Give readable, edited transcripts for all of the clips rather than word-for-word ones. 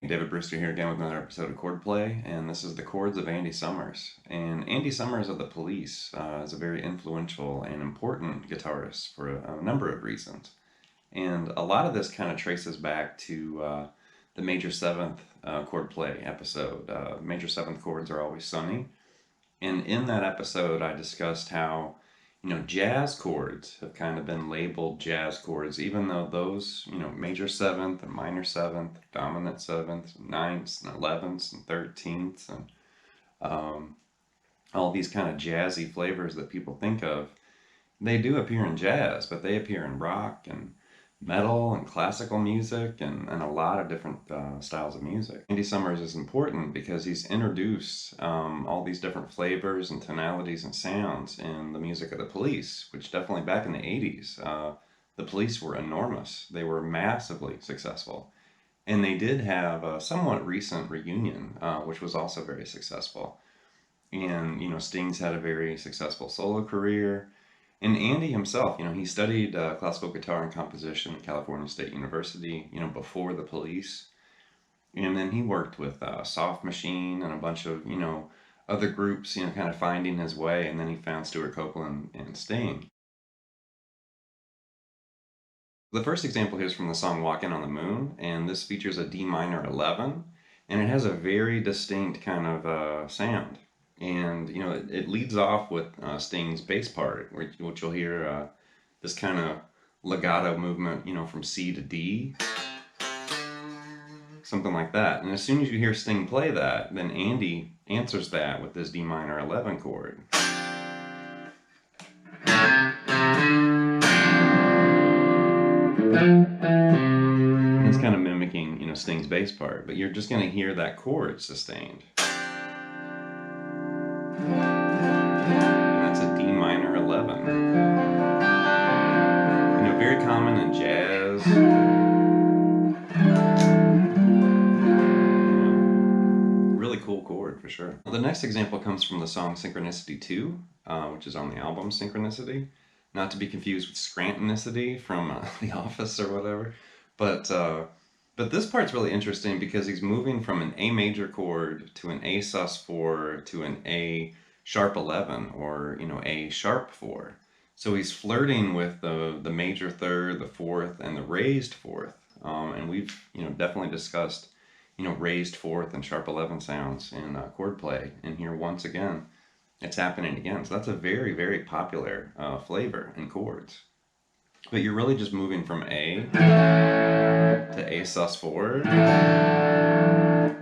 David Brewster here again with another episode of Chordplay, and this is the chords of Andy Summers. And Andy Summers of the Police is a very influential and important guitarist for a number of reasons. And a lot of this kind of traces back to the major seventh chord play episode. Major seventh chords are always sunny. And in that episode, I discussed how, jazz chords have kind of been labeled jazz chords, even though those, major seventh and minor seventh, dominant seventh, ninths and 11ths and 13ths, and um, all these kind of jazzy flavors that people think of, they do appear in jazz, but they appear in rock and metal and classical music and a lot of different styles of music. Andy Summers is important because he's introduced all these different flavors and tonalities and sounds in the music of the Police, which definitely back in the 80s, the Police were enormous. They were massively successful. And they did have a somewhat recent reunion, which was also very successful. And, Sting's had a very successful solo career. And Andy himself, he studied classical guitar and composition at California State University, before the Police. And then he worked with Soft Machine and a bunch of, other groups, kind of finding his way. And then he found Stuart Copeland and Sting. The first example here is from the song Walking on the Moon, and this features a D minor 11, and it has a very distinct kind of sound. And it leads off with Sting's bass part, which you'll hear this kind of legato movement, from C to D, something like that. And as soon as you hear Sting play that, then Andy answers that with this D minor 11 chord. It's kind of mimicking, Sting's bass part, but you're just going to hear that chord sustained. That's a D minor 11. Very common in jazz. Really cool chord for sure. The next example comes from the song Synchronicity 2, which is on the album Synchronicity. Not to be confused with Scrantonicity from The Office or whatever. But this part's really interesting because he's moving from an A major chord to an A sus4 to an A sharp 11 or, A sharp 4. So he's flirting with the major third, the fourth, and the raised fourth. And we've, definitely discussed, raised fourth and sharp 11 sounds in chord play. And here, once again, it's happening again. So that's a very, very popular flavor in chords. But you're really just moving from A to A sus4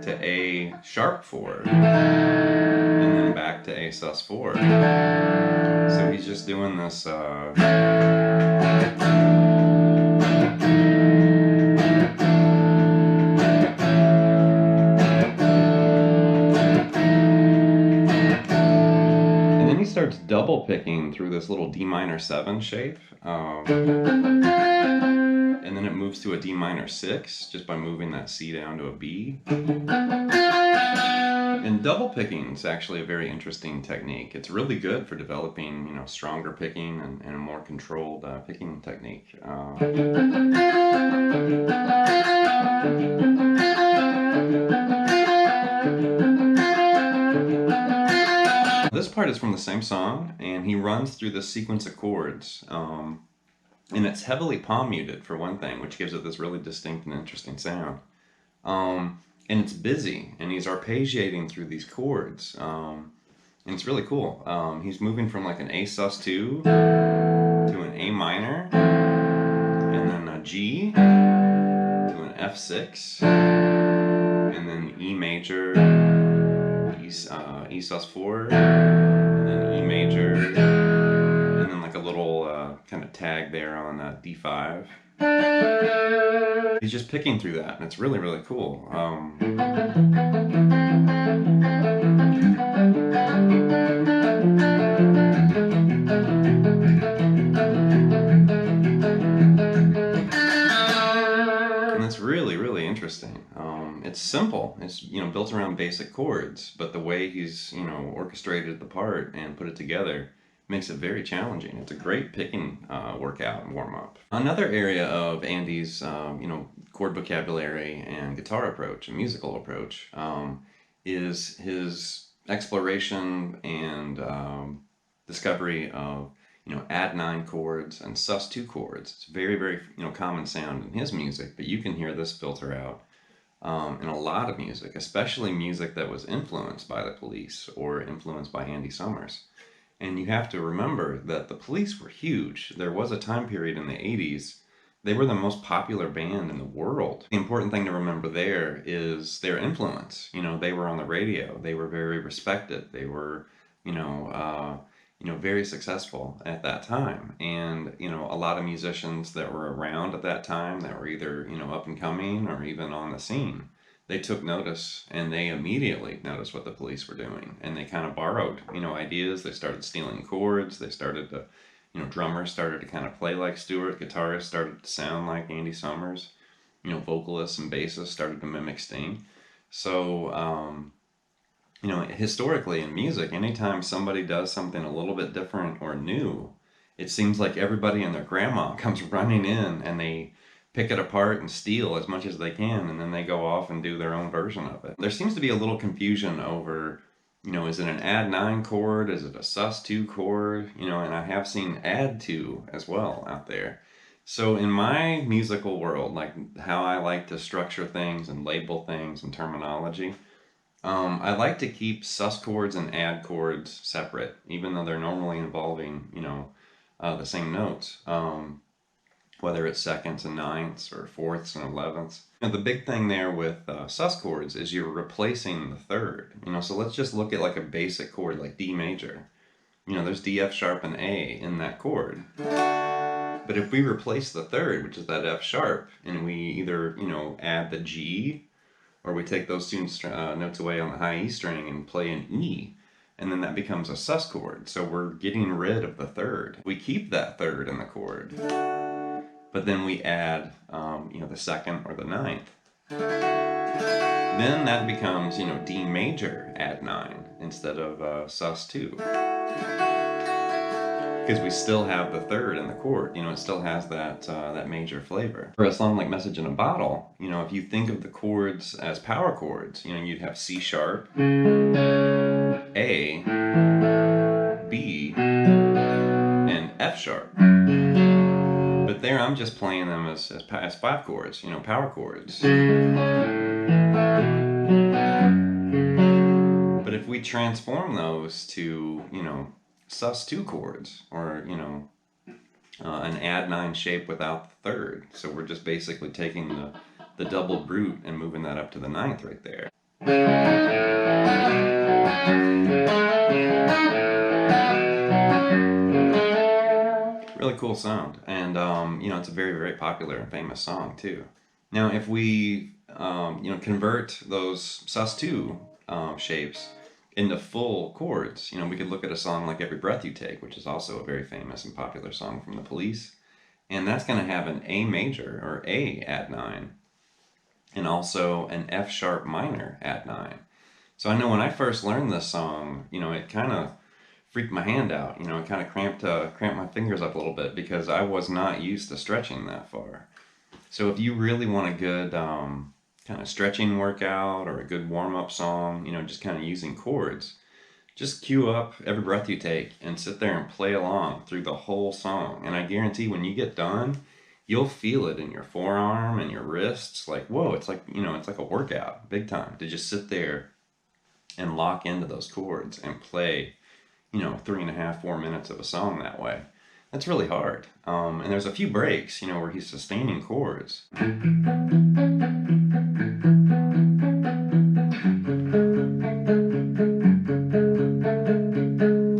to A sharp 4 and then back to A sus4. So he's just doing this and then he starts double picking through this little D minor 7 shape. And then it moves to a D minor 6 just by moving that C down to a B. And double picking is actually a very interesting technique. It's really good for developing, stronger picking and a more controlled picking technique. This part is from the same song, and he runs through this sequence of chords. And it's heavily palm muted for one thing, which gives it this really distinct and interesting sound. And it's busy, and he's arpeggiating through these chords. And it's really cool. He's moving from like an A sus2 to an A minor, and then a G to an F6, and then E major, E sus4, and then E major, and then like a little kind of tag there on D5. He's just picking through that, and it's really, really cool. And it's really, really interesting. It's simple. It's, built around basic chords, but the way he's, orchestrated the part and put it together, makes it very challenging. It's a great picking workout and warm up. Another area of Andy's, chord vocabulary and guitar approach and musical approach is his exploration and discovery of add 9 chords and sus2 chords. It's very, very common sound in his music, but you can hear this filter out in a lot of music, especially music that was influenced by the Police or influenced by Andy Summers. And you have to remember that the Police were huge. There was a time period in the 80s, they were the most popular band in the world. The important thing to remember there is their influence. They were on the radio. They were very respected. They were, very successful at that time. And, a lot of musicians that were around at that time that were either, up and coming or even on the scene, they took notice and they immediately noticed what the Police were doing. And they kind of borrowed, ideas. They started stealing chords. They started to, drummers started to kind of play like Stewart. Guitarists started to sound like Andy Summers. Vocalists and bassists started to mimic Sting. So, historically in music, anytime somebody does something a little bit different or new, it seems like everybody and their grandma comes running in and they pick it apart and steal as much as they can, and then they go off and do their own version of it. There seems to be a little confusion over, is it an add 9 chord? Is it a sus2 chord? And I have seen add 2 as well out there. So in my musical world, like how I like to structure things and label things and terminology, I like to keep sus chords and add chords separate, even though they're normally involving, the same notes. Whether it's seconds and ninths or fourths and 11ths. The big thing there with sus chords is you're replacing the third. So let's just look at like a basic chord like D major. There's D, F sharp, and A in that chord. But if we replace the third, which is that F sharp, and we either, add the G, or we take those two notes away on the high E string and play an E, and then that becomes a sus chord. So we're getting rid of the third. We keep that third in the chord, but then we add, the second or the ninth. Then that becomes, D major add 9 instead of sus2. Because we still have the third in the chord, it still has that major flavor. For a song like Message in a Bottle, if you think of the chords as power chords, you'd have C sharp, A, B, and F sharp. But there I'm just playing them as 5 chords, power chords. But if we transform those to, sus2 chords, or, an add 9 shape without the third. So we're just basically taking the double root and moving that up to the ninth right there. Really cool sound, and it's a very, very popular and famous song too. Now if we convert those sus2 shapes into full chords, we could look at a song like Every Breath You Take, which is also a very famous and popular song from the Police, and that's going to have an A major or A add 9 and also an F sharp minor add 9. So I know when I first learned this song, it kind of freaked my hand out. It kind of cramped my fingers up a little bit because I was not used to stretching that far. So if you really want a good kind of stretching workout or a good warm-up song, just kind of using chords, just cue up Every Breath You Take and sit there and play along through the whole song. And I guarantee when you get done, you'll feel it in your forearm and your wrists. Like, whoa, it's like, it's like a workout, big time, to just sit there and lock into those chords and play 3.5, 4 minutes of a song that way. That's really hard. And there's a few breaks, where he's sustaining chords.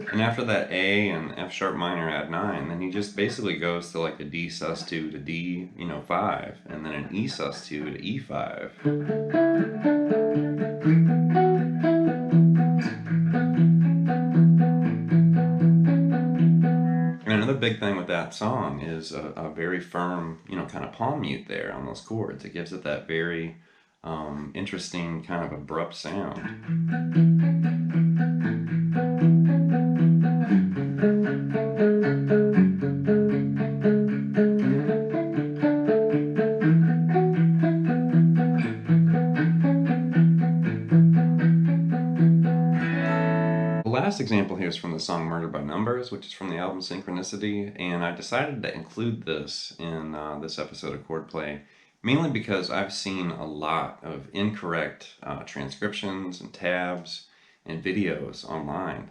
And after that A and F sharp minor add 9, then he just basically goes to like a D sus2 to D, 5, and then an E sus2 to E5. Another big thing with that song is a very firm, kind of palm mute there on those chords. It gives it that very interesting kind of abrupt sound. last example here is from the song Murder by Numbers, which is from the album Synchronicity, and I decided to include this in this episode of Chordplay, mainly because I've seen a lot of incorrect transcriptions and tabs and videos online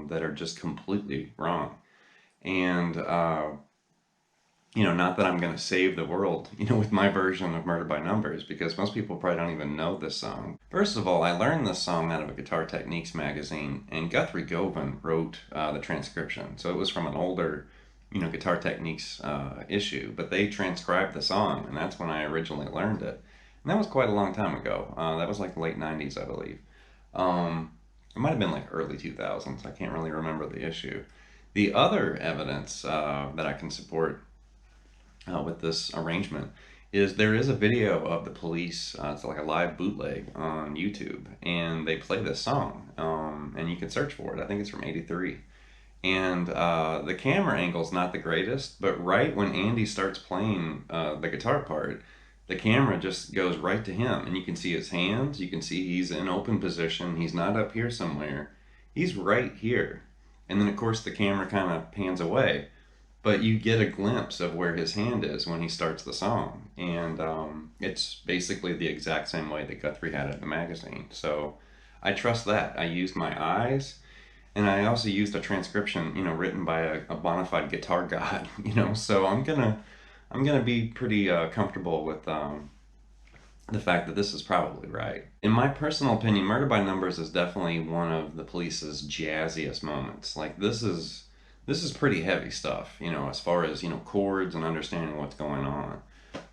that are just completely wrong. And not that I'm going to save the world, with my version of Murder by Numbers, because most people probably don't even know this song. First of all, I learned this song out of a Guitar Techniques magazine, and Guthrie Govan wrote the transcription. So it was from an older, Guitar Techniques issue, but they transcribed the song, and that's when I originally learned it. And that was quite a long time ago. That was like the late 90s, I believe. It might have been like early 2000s. I can't really remember the issue. The other evidence that I can support with this arrangement is there is a video of the Police. It's like a live bootleg on YouTube, and they play this song, and you can search for it. I think it's from '83, and the camera angle's not the greatest, but right when Andy starts playing the guitar part, the camera just goes right to him, and you can see his hands. You can see he's in open position. He's not up here somewhere. He's right here. And then of course the camera kind of pans away, but you get a glimpse of where his hand is when he starts the song. And it's basically the exact same way that Guthrie had it in the magazine. So I trust that. I used my eyes, and I also used a transcription, written by a bona fide guitar god, so I'm gonna be pretty comfortable with the fact that this is probably right. In my personal opinion, Murder by Numbers is definitely one of the Police's jazziest moments. Like this is pretty heavy stuff, as far as, chords and understanding what's going on.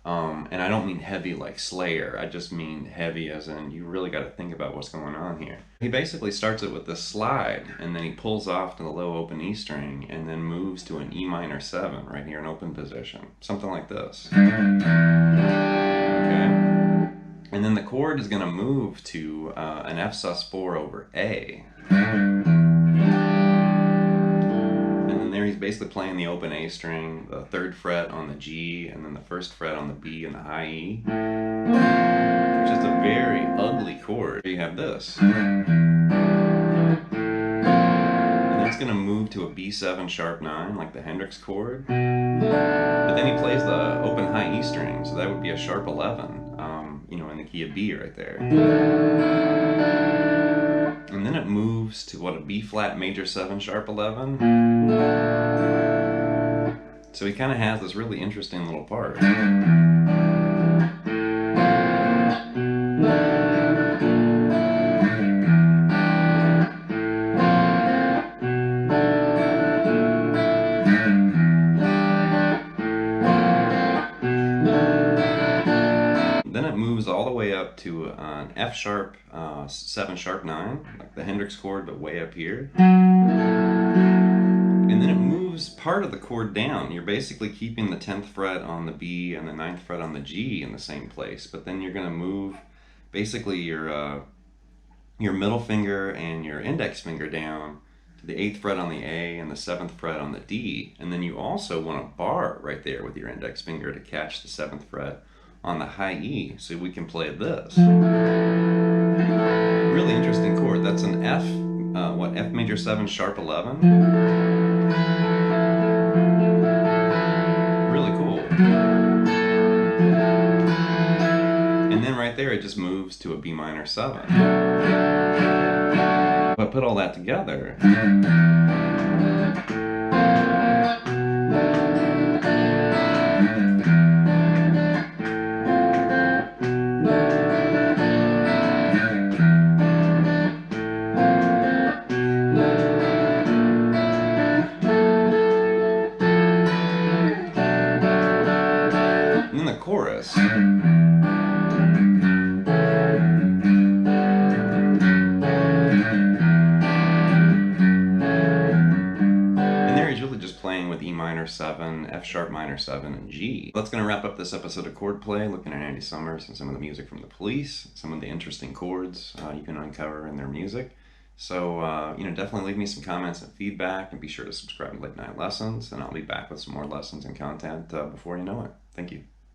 And I don't mean heavy like Slayer. I just mean heavy as in you really got to think about what's going on here. He basically starts it with this slide, and then he pulls off to the low open E string, and then moves to an E minor 7 right here in open position. Something like this. Okay. And then the chord is going to move to an F sus4 over A. There he's basically playing the open A string, the 3rd fret on the G, and then the 1st fret on the B and the high E, which is a very ugly chord. You have this. And then it's going to move to a B7 sharp 9, like the Hendrix chord. But then he plays the open high E string, so that would be a sharp 11, in the key of B right there. And then it moves to what, a B flat major 7 sharp 11. So he kind of has this really interesting little part. Then it moves all the way up to an F sharp 7 sharp 9, like the Hendrix chord, but way up here. And then it moves part of the chord down. You're basically keeping the 10th fret on the B and the 9th fret on the G in the same place, but then you're going to move basically your middle finger and your index finger down to the 8th fret on the A and the 7th fret on the D, and then you also want to bar right there with your index finger to catch the 7th fret on the high E, so we can play this. Really interesting chord. That's an F major 7 sharp 11. Really cool. And then right there it just moves to a B minor 7. But put all that together, chorus. And there he's really just playing with E minor 7, F sharp minor 7, and G. That's going to wrap up this episode of Chordplay, looking at Andy Summers and some of the music from the Police, some of the interesting chords you can uncover in their music. So, definitely leave me some comments and feedback, and be sure to subscribe to Late Night Lessons, and I'll be back with some more lessons and content before you know it. Thank you.